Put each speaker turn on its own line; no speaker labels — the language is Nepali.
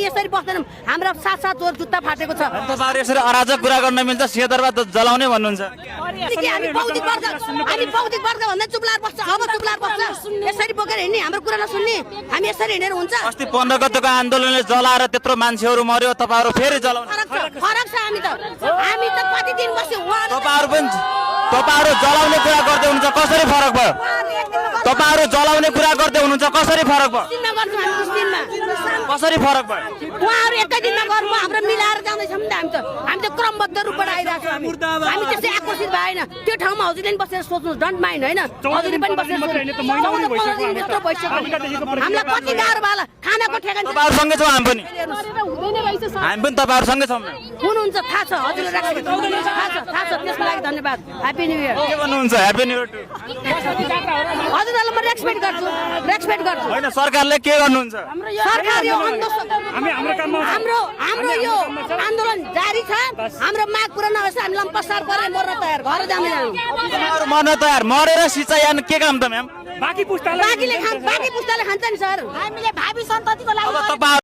यसरी बस्दैनौँ हाम्रो सात सात जोर जुत्ता फाटेको छ
तपाईँहरू यसरी अराजक कुरा गर्न मिल्छ सिंहदरबार त जलाउने भन्नुहुन्छ
हामी बौद्धिक वर्ग भन्दा चुपलार बस्छ अब चुपलार बस्छ यसरी बोकेर हिँड्ने हाम्रो कुरा नसुन्ने हामी यसरी हिँडेर हुन्छ
अस्ति 15 गतेको आन्दोलनले जलाएर त्यत्रो मान्छेहरू मर्यो तपाईँहरू फेरि जलाउने
फरक छ हामी त कति दिन बस्यौँ
तपाईँहरू जलाउने कुरा गर्दै हुनुहुन्छ कसरी फरक भयो तपाईँहरू जलाउने कुरा गर्दै हुनुहुन्छ कसरी फरक भयो कसरी फरक भयो
उहाँहरू एकै दिनमा गर्नु हाम्रो मिलाएर जाँदैछौँ नि त हामी त क्रमबद्ध रूपबाट आइरहेको छौँ हामी त्यसै आकर्षित भएन त्यो ठाउँमा हजुरले पनि बसेर सोच्नु डन्ट माइन्ड होइन हजुरले पनि बसेर हामीलाई कति गाह्रो भयो खानाको ठेगान
तपाईँहरूसँगै छौँ हामी पनि तपाईँहरूसँगै छौँ
हुनुहुन्छ थाहा छ हजुरले थाहा छ त्यसको लागि धन्यवाद ह्याप्पी न्यू इयर
के भन्नुहुन्छ ह्याप्पी न्यू इयर
हजुरहरूलाई म रेस्पेक्ट गर्छु
होइन सरकारले के गर्नुहुन्छ
सरकार यो हाम्रो यो आन्दोलन जारी छ हाम्रो माग पुरा नभएछ हामी लम्पसार गरेर मर्न तयार घर जाँदै जानु
तपाईँहरू मर्न तयार मरेर सिँचाइ के काम त म्याम
बाँकी पुस्ताले खान्छ नि सर हामीले भावी सन्ततिको लागि